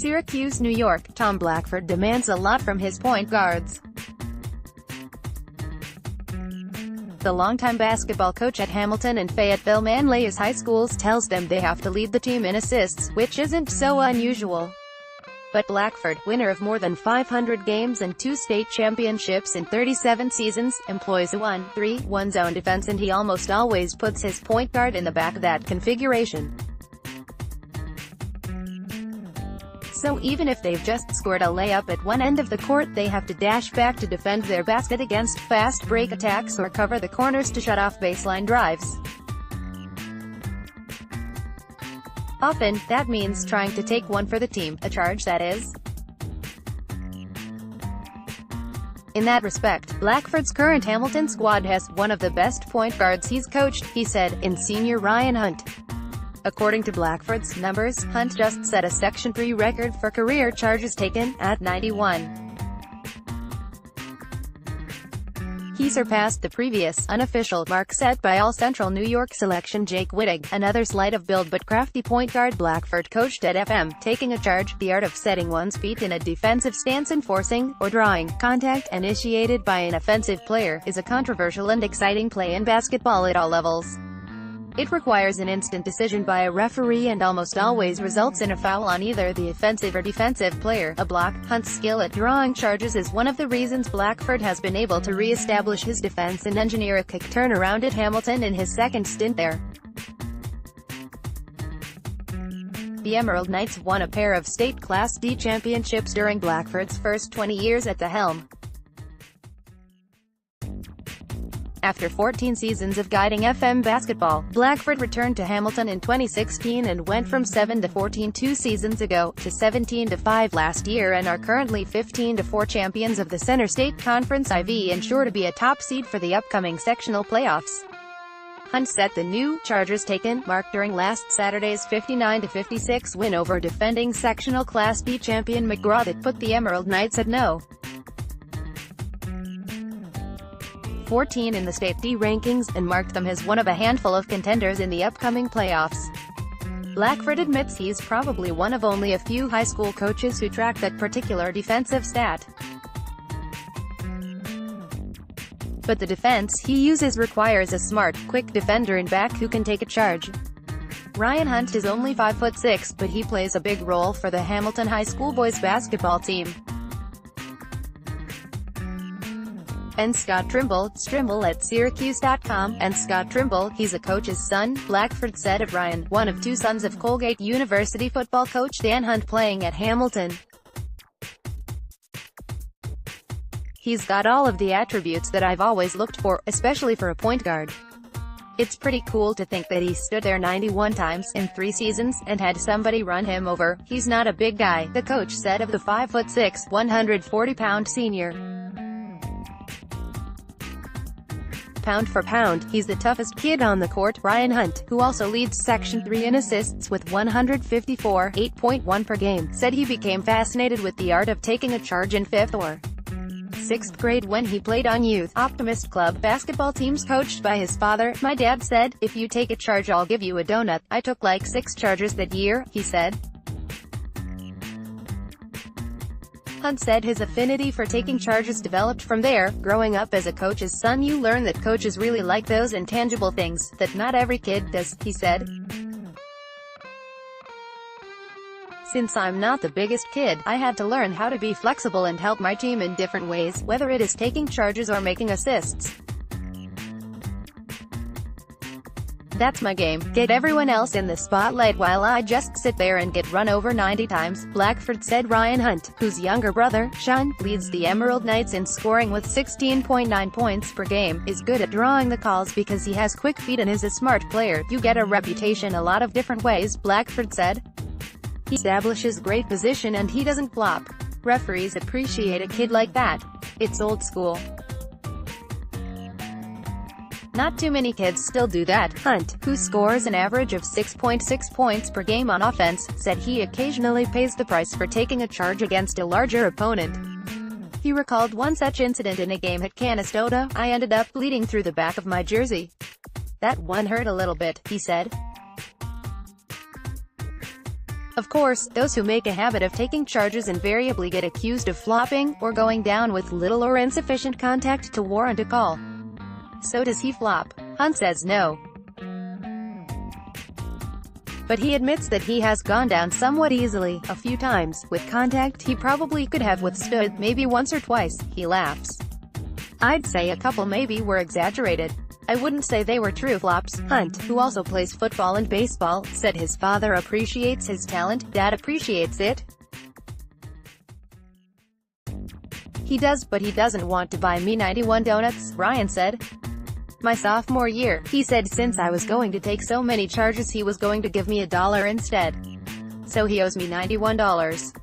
Syracuse, New York. Tom Blackford demands a lot from his point guards. The longtime basketball coach at Hamilton and Fayetteville-Manlius high schools tells them they have to lead the team in assists, which isn't so unusual. But Blackford, winner of more than 500 games and 2 state championships in 37 seasons, employs a 1-3-1 zone defense, and he almost always puts his point guard in the back of that configuration. So even if they've just scored a layup at one end of the court, they have to dash back to defend their basket against fast break attacks or cover the corners to shut off baseline drives. Often, that means trying to take one for the team, a charge that is. In that respect, Blackford's current Hamilton squad has one of the best point guards he's coached, he said, in senior Ryan Hunt. According to Blackford's numbers, Hunt just set a Section 3 record for career charges taken, at 91. He surpassed the previous, unofficial, mark set by All-Central New York selection Jake Wittig, another slight of build but crafty point guard Blackford coached at FM. Taking a charge, the art of setting one's feet in a defensive stance and forcing, or drawing, contact initiated by an offensive player, is a controversial and exciting play in basketball at all levels. It requires an instant decision by a referee and almost always results in a foul on either the offensive or defensive player. A block. Hunt's skill at drawing charges is one of the reasons Blackford has been able to re-establish his defense and engineer a quick turnaround at Hamilton in his second stint there. The Emerald Knights won a pair of state Class D championships during Blackford's first 20 years at the helm. After 14 seasons of guiding FM basketball, Blackford returned to Hamilton in 2016 and went from 7-14 2 seasons ago, to 17-5 last year, and are currently 15-4 champions of the Center State Conference IV and sure to be a top seed for the upcoming sectional playoffs. Hunt set the new charges taken mark during last Saturday's 59-56 win over defending sectional Class D champion McGraw that put the Emerald Knights at No. 14 in the state D rankings, and marked them as one of a handful of contenders in the upcoming playoffs. Blackford admits he's probably one of only a few high school coaches who track that particular defensive stat. But the defense he uses requires a smart, quick defender in back who can take a charge. Ryan Hunt is only 5'6", but he plays a big role for the Hamilton High School boys basketball team. And Scott Trimble at Syracuse.com, and Scott Trimble, he's a coach's son, Blackford said of Ryan, one of 2 sons of Colgate University football coach Dan Hunt playing at Hamilton. He's got all of the attributes that I've always looked for, especially for a point guard. It's pretty cool to think that he stood there 91 times, in 3 seasons, and had somebody run him over. He's not a big guy, the coach said of the 5'6", 140-pound senior. Pound for pound, he's the toughest kid on the court. Ryan Hunt, who also leads Section 3 in assists with 154, 8.1 per game, said he became fascinated with the art of taking a charge in 5th or 6th grade when he played on youth Optimist Club basketball teams coached by his father. My dad said, "If you take a charge I'll give you a donut." I took like 6 charges that year, he said. Hunt said his affinity for taking charges developed from there. Growing up as a coach's son, you learn that coaches really like those intangible things that not every kid does, he said. Since I'm not the biggest kid, I had to learn how to be flexible and help my team in different ways, whether it is taking charges or making assists. That's my game. Get everyone else in the spotlight while I just sit there and get run over 90 times, Blackford said. Ryan Hunt, whose younger brother, Sean, leads the Emerald Knights in scoring with 16.9 points per game, is good at drawing the calls because he has quick feet and is a smart player. You get a reputation a lot of different ways, Blackford said. He establishes great position and he doesn't flop. Referees appreciate a kid like that. It's old school. Not too many kids still do that. Hunt, who scores an average of 6.6 points per game on offense, said he occasionally pays the price for taking a charge against a larger opponent. He recalled one such incident in a game at Canastota. "I ended up bleeding through the back of my jersey. That one hurt a little bit," he said. Of course, those who make a habit of taking charges invariably get accused of flopping, or going down with little or insufficient contact to warrant a call. So does he flop? Hunt says no. But he admits that he has gone down somewhat easily, a few times. With contact he probably could have withstood, maybe once or twice. He laughs. I'd say a couple maybe were exaggerated. I wouldn't say they were true flops. Hunt, who also plays football and baseball, said his father appreciates his talent, Dad appreciates it. He does, but he doesn't want to buy me 91 donuts, Ryan said. My sophomore year, he said since I was going to take so many charges he was going to give me $1 instead. So he owes me $91.